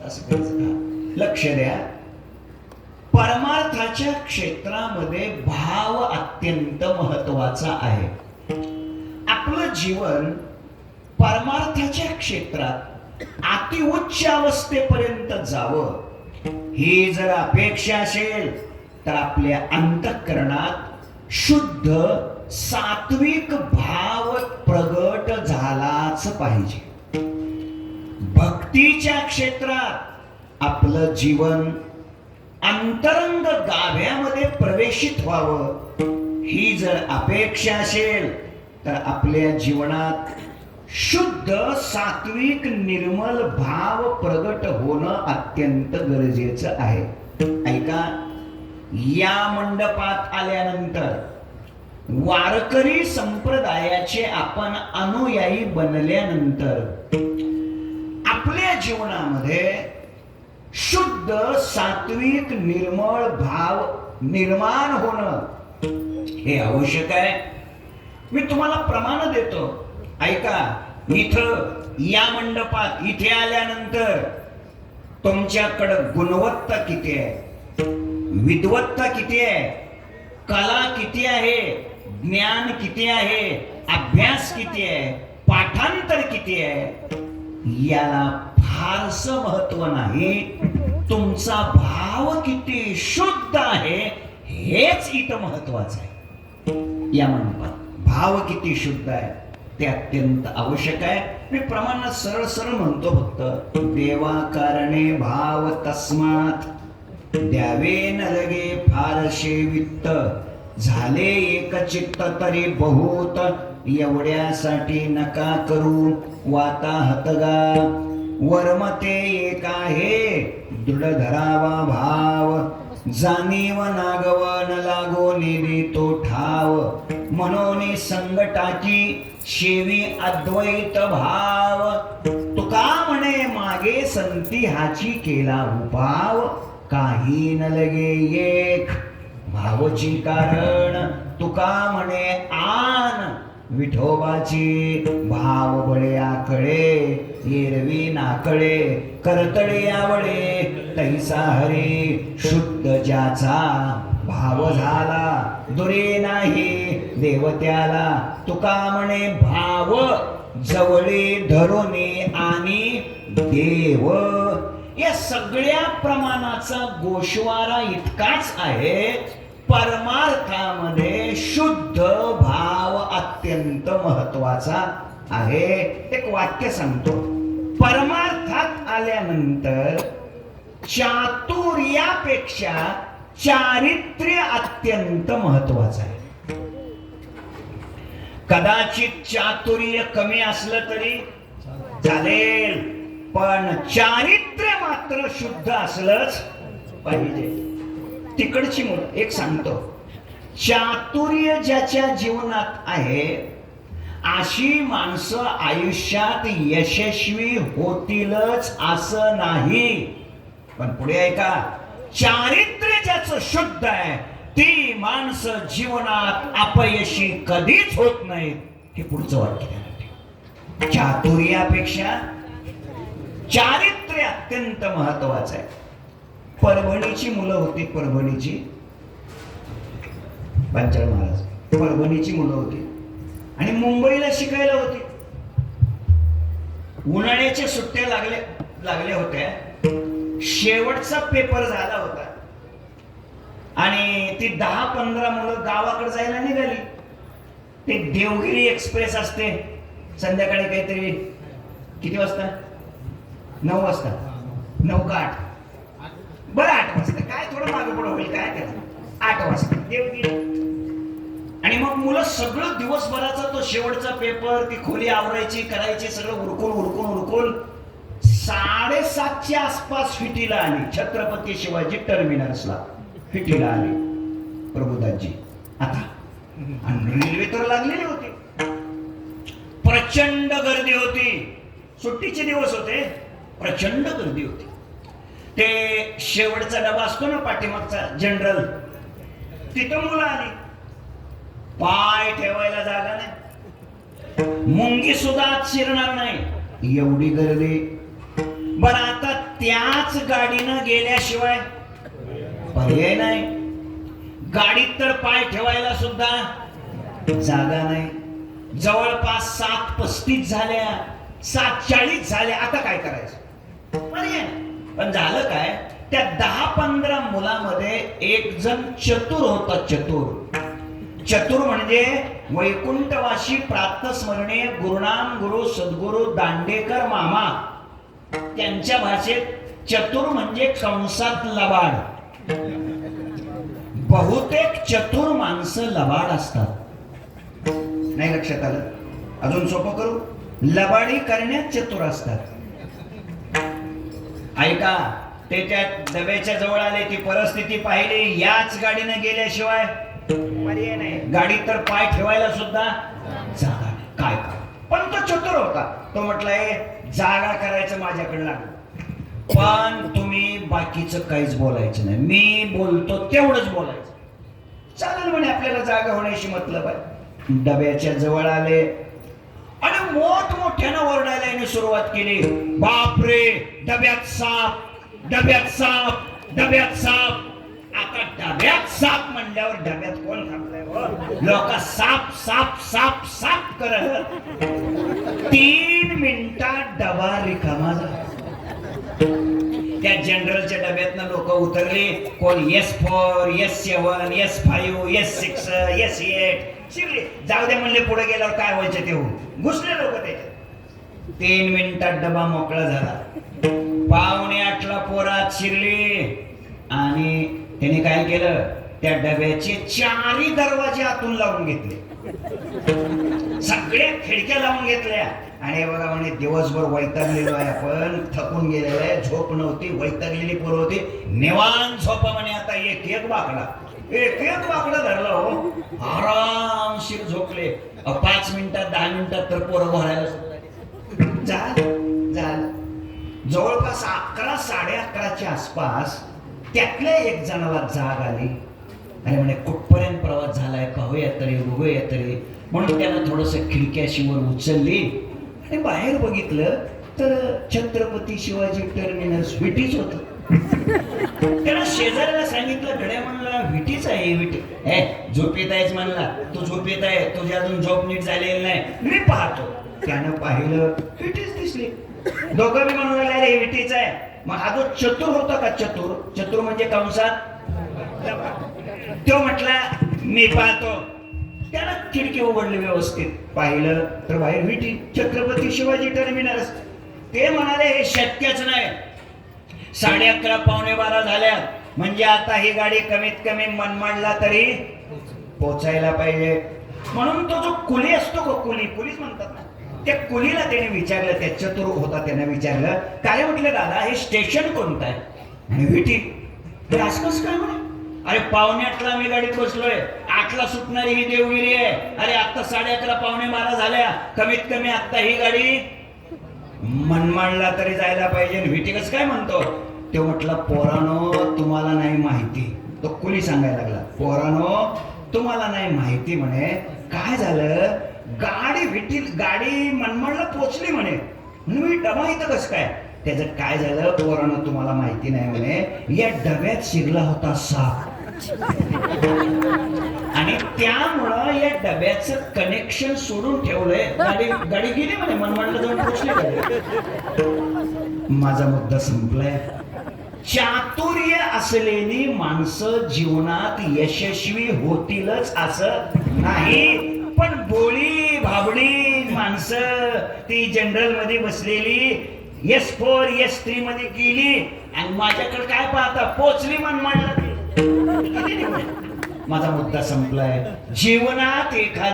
असं करायचं. लक्ष द्या, परमार्थाच्या क्षेत्रामध्ये भाव अत्यंत महत्वाचा आहे. आपलं जीवन परमार्थाच्या क्षेत्रात अति उच्च अवस्थेपर्यंत जावं ही जर अपेक्षा असेल तर आपल्या अंतःकरणात शुद्ध सात्विक भाव प्रगट झालाच पाहिजे. भक्तीच्या क्षेत्रात आपलं जीवन अंतरंग गाभ्यामध्ये प्रवेशित व्हावं ही जर अपेक्षा असेल तर आपल्या जीवनात शुद्ध सात्विक निर्मल भाव प्रगट होणं अत्यंत गरजेचं आहे. ऐका, या मंडपात आल्यानंतर वारकरी संप्रदायाचे आपण अनुयायी बनल्यानंतर आपल्या जीवनामध्ये शुद्ध सात्विक निर्मळ भाव निर्माण होणं हे आवश्यक आहे. मी तुम्हाला प्रमाण देतो. ऐका, इथं या मंडपात इथे आल्यानंतर तुमच्याकडं गुणवत्ता किती आहे, विद्वत्ता किती आहे, कला किती आहे, ज्ञान किती आहे, अभ्यास किती आहे, पाठांतर किती आहे, याला फारसं महत्व नाही. तुमचा भाव किती शुद्ध आहे हेच इथं महत्वाचं आहे. या मंडपात भाव किती शुद्ध आहे ते अत्यंत आवश्यक आहे. मी प्रमाणात सरळ सरळ म्हणतो फक्त, देवा कारणे भाव तस्मात द्यावे न लगे फारशे वित्त, झाले एक चित्त तरी बहुत, एवढ्यासाठी नका करू वाता हतगा, वर्मते एक आहे दृढ धरावा भाव, जाणीव नागव न लागो नेली तो ठाव, मनोनी संगटाची शेवी अद्वैत भाव, तुका म्हणे मागे संती हाची केला उपाव, काही न लगे एक भावची कारण, तुका म्हणे आन विठोबाची, भाव बळे आकळे एरवी नाकळे, करतळे आवळे तैसा हरी, शुद्ध ज्याचा भाव झाला दुरे नाही देवत्याला, तुका म्हणे भाव जवळे धरुनी आणि देव. या सगळ्या प्रमाणाचा गोषवारा इतकाच आहे, परमार्थामध्ये शुद्ध भाव अत्यंत महत्वाचा आहे. एक वाक्य सांगतो, परमार्थात आल्यानंतर चातुर्यापेक्षा चारित्र्य अत्यंत महत्वाचं आहे. कदाचित चातुर्य कमी असलं तरी चालेल, पण चारित्र्य मात्र शुद्ध असलंच पाहिजे. तिकडची मुलं एक सांगतो, चातुर्य ज्याच्या जीवनात आहे अशी माणसं आयुष्यात यशस्वी होतीलच असं नाही. पण पुढे ऐका, चारित्र्य ज्याचं शुद्ध आहे ती माणसं जीवनात अपयशी कधीच होत नाहीत. हे पुढचं वाक्य. चातुर्यापेक्षा चारित्र्य अत्यंत महत्वाचं आहे. परभणीची मुलं होती, परभणीची पांचाळ महाराज परभणीची मुलं होती आणि मुंबईला शिकायला होती. उन्हाळ्याच्या सुट्ट्या लागल्या होत्या, शेवटचा पेपर झाला होता आणि ती 10-15 मुलं गावाकडे जायला निघाली. ते देवगिरी एक्सप्रेस असते संध्याकाळी काहीतरी किती वाजता, 9 वाजता, 9 का 8, बरं 8 वाजता, काय थोडं मागे पुढे होईल काय त्याचं, 8 वाजता देवगिरी. आणि मग मुलं सगळं दिवसभराचा तो शेवटचा पेपर, ती खोली आवरायची करायची, सगळं उरकून 7:30च्या आसपास फिटीला आली. छत्रपती शिवाजी टर्मिनसला फिटीला आली प्रभुदासजी. आता आणि रेल्वे तर लागलेली होती, प्रचंड गर्दी होती, सुट्टीचे दिवस होते, प्रचंड गर्दी होती. ते शेवटचा डबा असतो ना पाठीमागचा जनरल, तिथं मुलं आली, पाय ठेवायला जागा नाही, मुंगी सुद्धा आत शिरणार नाही, एवढी गर्दी. बरं आता त्याच गाडीनं गेल्याशिवाय पर्याय नाही. गाडीत तर पाय ठेवायला सुद्धा जागा नाही. जवळपास 7:35 झाल्या, 7:40 झाल्या. आता काय करायचं पर्याय. पण झालं काय, त्या 10-15 मुलामध्ये एक जण चतुर होता. चतुर म्हणजे वैकुंठवासी प्रातस्मरणीय गुरुनाम गुरु सद्गुरु दांडेकर मामा, त्यांच्या भाषेत चतुर म्हणजे कंसात लबाड. बहुतेक चतुर माणसं लबाड असतात. नाही लक्षात आलं? अजून सोपं करू, लबाडी करण्यात चतुर असतात. ऐका, ते त्या डब्याच्या जवळ आले, ती परिस्थिती पाहिली, याच गाडीने गेल्याशिवाय पर्याय नाही. गाडी तर पाय ठेवायला सुद्धा जागा नाही. काय पण तो चतुर होता. तो म्हटलाय जागा करायचं माझ्याकडे लागलं, पण तुम्ही बाकीचं काहीच बोलायचं नाही, मी बोलतो तेवढंच बोलायचं. चालेल म्हणे, आपल्याला जागा होण्याशी मतलब आहे. डब्याच्या जवळ आले आणि मोठमोठ्यानं ओरडायला याने सुरुवात केली. बापरे, डब्यात साप, डब्यात साप, डब्यात साप. आता डब्यात साप म्हणल्यावर डब्यात कोण थांबलाय? लोक साप साप साप साप करत 3 मिनिटात डबा रिकामा झाला. त्या जनरलच्या डब्यातनं लोक उतरली. कोण S4, S7, S5, S6, S8 शिरले. जाऊ दे म्हणले, पुढे गेल्यावर काय व्हायचं ते हो. घुसले लोक त्याच्यात. 3 मिनिटात डबा मोकळा झाला. 7:45ला पोरात शिरली आणि त्याने काय केलं, त्या डब्याचे 4ही दरवाजे आतून लावून घेतले, सगळ्या खिडक्या लावून घेतल्या. आणि बघा म्हणे, दिवसभर वैतागलेलो आहे आपण, थकून गेलेलो आहे, झोप नव्हती, वैतागलेली पोरं होती, निवांत झोपा म्हणे. आता एक एक बाकडा धरला हो, आरामशीर झोपले. 5 मिनिटात 10 मिनिटात तर पोरं भरायला झालं. जवळपास 11, 11:30च्या आसपास त्यातल्या एक जणाला जाग आली. आणि म्हणे, कुठपर्यंत प्रवास झालाय, पाहूया तरी, बघूया तरी. म्हणून त्यानं थोडस खिडक्याशी वर उचलली आणि बाहेर बघितलं तर छत्रपती शिवाजी टर्मिनस विटीच होत. त्याला शेजाऱ्याला सांगितलं, गड्या म्हणला विटीच आहे, विटी. झोपेत आहेच म्हणला, तू झोपेत आहे, तुझी अजून झोप नीट झालेली नाही, मी पाहतो. त्यानं पाहिलं, विटीच दिसली. दोघं बी म्हणून राहिले विटीच आहे. मग हा जो चतुर होता का, चतुर म्हणजे कंसात, तो म्हटला मी पाहतो. त्याला खिडकी उघडली, व्यवस्थित पाहिलं तर बाहेर विटी, छत्रपती शिवाजी टर्मिनस. ते म्हणाले हे शक्यच नाही. 11:30 12:15 झाल्या, म्हणजे आता ही गाडी कमीत कमी मनमाडला तरी पोचायला पाहिजे. म्हणून तो जो कुली असतो, कुलीच म्हणतात ना, त्या कुलीला त्याने विचारलं, त्या चतुर होता त्याने विचारलं, काय म्हटलं दादा हे स्टेशन कोणतं आहे? आणि विटी. आसपास काय म्हणे, अरे 7:45ला मी गाडीत बसलोय, 8ला सुटणारी ही देवगिरी आहे. अरे आता 11:30 12:15 झाल्या, कमीत कमी आता ही गाडी मनमाडला तरी जायला पाहिजे. विटी कसं काय म्हणतो? तो म्हटलं, पोरानो तुम्हाला नाही माहिती. तो कुली सांगायला लागला, पोरानो तुम्हाला नाही माहिती म्हणे, काय झालं, गाडी मनमाडला पोचली म्हणे, मी डबा इथं कसं काय? त्याचं काय झालं, पोरानं तुम्हाला माहिती नाही म्हणे, या डब्यात शिरला होता साप. आणि त्यामुळं या डब्याचं कनेक्शन सोडून ठेवलंय. गाडी गेली म्हणे, मनमाडला जाऊन पोचली. माझा मुद्दा संपलाय. चातुर्य असलेली माणसं जीवनात यशस्वी होतीलच असं नाही, पण बोळी भाबडी माणसं ती जनरल मध्ये बसलेली S4 S3 मध्ये गेली आणि माझ्याकडे काय पाहता, पोचली मनमाडला. माझा मुद्दा संपलाय. जीवनात एखादी